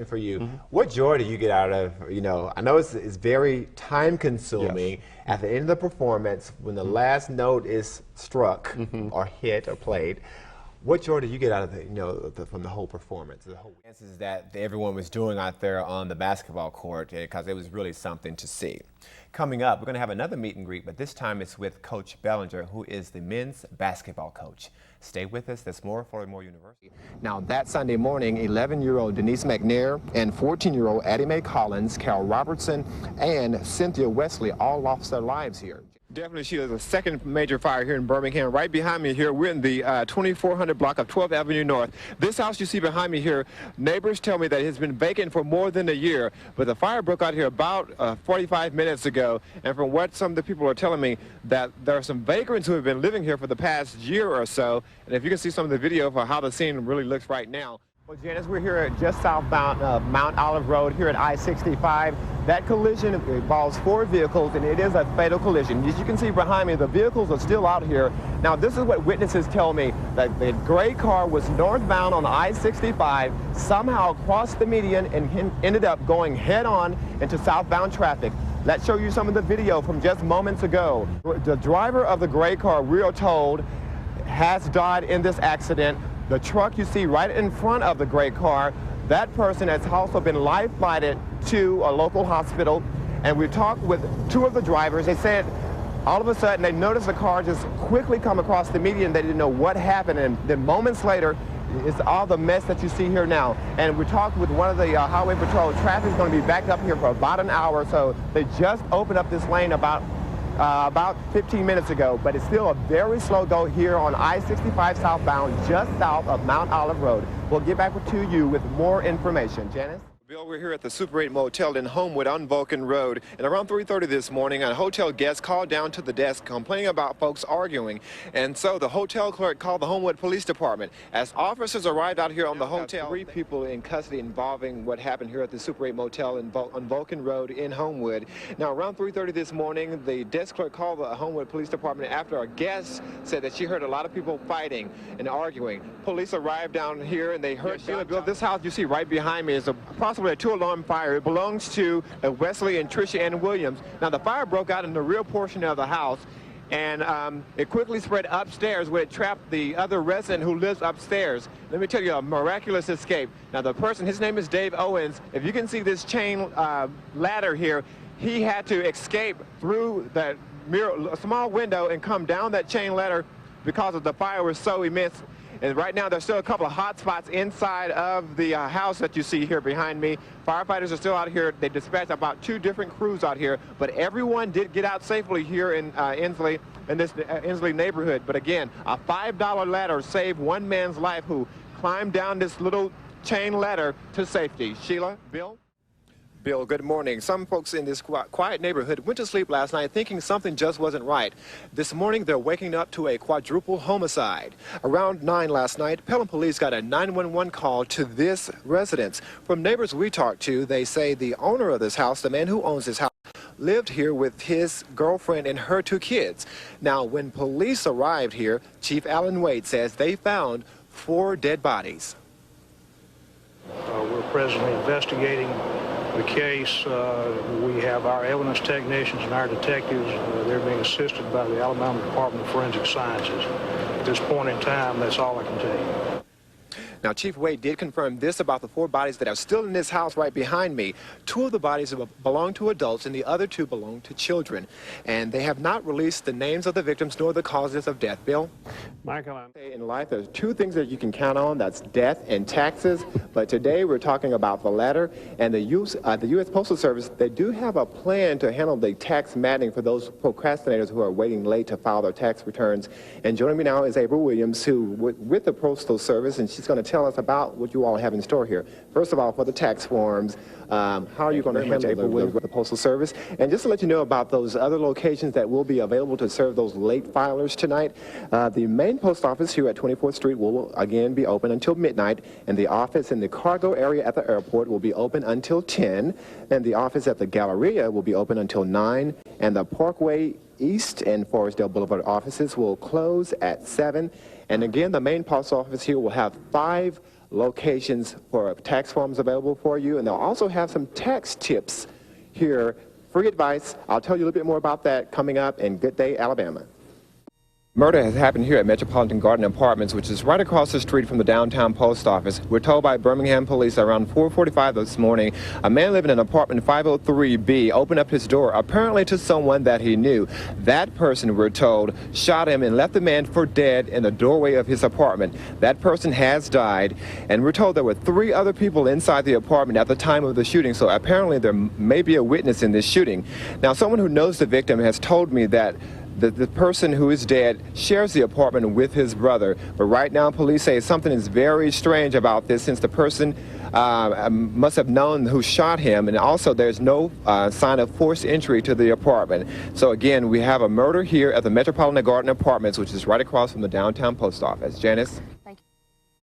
For you, what joy do you get out of, I know it's very time consuming. Yes. At the end of the performance, when the last note is struck or hit or played, what joy do you get out of from the whole performance, the whole dances that everyone was doing out there on the basketball court, because it was really something to see. Coming up, we're going to have another meet and greet, but this time it's with Coach Bellinger, who is the men's basketball coach. Stay with us. There's more for Moore University. Now, that Sunday morning, 11-year-old Denise McNair and 14-year-old Addie Mae Collins, Carol Robertson, and Cynthia Wesley all lost their lives here. Definitely, she was the second major fire here in Birmingham. Right behind me here, we're in the 2400 block of 12th Avenue North. This house you see behind me here, neighbors tell me that it has been vacant for more than a year, but the fire broke out here about 45 minutes ago, and from what some of the people are telling me, that there are some vagrants who have been living here for the past year or so, and if you can see some of the video for how the scene really looks right now. Well, Janice, we're here at just southbound Mount Olive Road here at I-65. That collision involves 4 vehicles, and it is a fatal collision. As you can see behind me, the vehicles are still out here. Now, this is what witnesses tell me, that the gray car was northbound on I-65, somehow crossed the median and ended up going head-on into southbound traffic. Let's show you some of the video from just moments ago. The driver of the gray car, we are told, has died in this accident. The truck you see right in front of the gray car, that person has also been life flighted to a local hospital. And we talked with 2 of the drivers. They said all of a sudden they noticed the car just quickly come across the median. They didn't know what happened. And then moments later, it's all the mess that you see here now. And we talked with one of the Highway Patrol. Traffic is going to be backed up here for about an hour. So they just opened up this lane about 15 minutes ago, but it's still a very slow go here on I-65 southbound, just south of Mount Olive Road. We'll get back to you with more information. Janice? Bill, we're here at the Super 8 Motel in Homewood on Vulcan Road, and around 3:30 this morning, a hotel guest called down to the desk complaining about folks arguing, and so the hotel clerk called the Homewood Police Department. As officers arrived out here on the hotel, 3 people in custody involving what happened here at the Super 8 Motel on Vulcan Road in Homewood. Now, around 3:30 this morning, the desk clerk called the Homewood Police Department after a guest said that she heard a lot of people fighting and arguing. Police arrived down here, and they heard Bill, this house you see right behind me is approximately a 2-alarm fire. It belongs to Wesley and Tricia Ann Williams. Now, the fire broke out in the rear portion of the house, and it quickly spread upstairs where it trapped the other resident who lives upstairs. Let me tell you, a miraculous escape. Now, the person, his name is Dave Owens. If you can see this chain ladder here, he had to escape through that a small window and come down that chain ladder because of the fire was so immense. And right now, there's still a couple of hot spots inside of the house that you see here behind me. Firefighters are still out here. They dispatched about 2 different crews out here, but everyone did get out safely here in Inslee, in this Inslee neighborhood. But again, a $5 ladder saved one man's life who climbed down this little chain ladder to safety. Sheila, Bill? Bill, good morning. Some folks in this quiet neighborhood went to sleep last night thinking something just wasn't right. This morning, they're waking up to a quadruple homicide. Around 9 last night, Pelham police got a 911 call to this residence. From neighbors we talked to, they say the owner of this house, the man who owns this house, lived here with his girlfriend and her 2 kids. Now, when police arrived here, Chief Alan Wade says they found 4 dead bodies. We're presently investigating the case. We have our evidence technicians and our detectives. They're being assisted by the Alabama Department of Forensic Sciences. At this point in time, that's all I can tell you. Now, Chief Wade did confirm this about the 4 bodies that are still in this house right behind me. 2 of the bodies belong to adults and the other 2 belong to children. And they have not released the names of the victims nor the causes of death. Bill? Michael, in life, there's 2 things that you can count on. That's death and taxes. But today we're talking about the latter. And the U.S. Postal Service, they do have a plan to handle the tax matting for those procrastinators who are waiting late to file their tax returns. And joining me now is April Williams, who with the Postal Service, and she's going to tell us about what you all have in store here. First of all, for the tax forms, how are you going to handle the Postal Service? And just to let you know about those other locations that will be available to serve those late filers tonight, the main post office here at 24th Street will again be open until midnight, and the office in the cargo area at the airport will be open until 10, and the office at the Galleria will be open until 9, and the Parkway East and Forestdale Boulevard offices will close at 7. And again, the main post office here will have 5 locations for tax forms available for you, and they'll also have some tax tips here, free advice. I'll tell you a little bit more about that coming up in Good Day, Alabama. Murder has happened here at Metropolitan Garden Apartments, which is right across the street from the downtown post office. We're told by Birmingham police around 4:45 this morning, a man living in apartment 503B opened up his door apparently to someone that he knew. That person, we're told, shot him and left the man for dead in the doorway of his apartment. That person has died, and we're told there were 3 other people inside the apartment at the time of the shooting, so apparently there may be a witness in this shooting. Now, someone who knows the victim has told me that the person who is dead shares the apartment with his brother. But right now, police say something is very strange about this, since the person must have known who shot him, and also there's no sign of forced entry to the apartment. So again, we have a murder here at the Metropolitan Garden Apartments, which is right across from the downtown post office. Janice?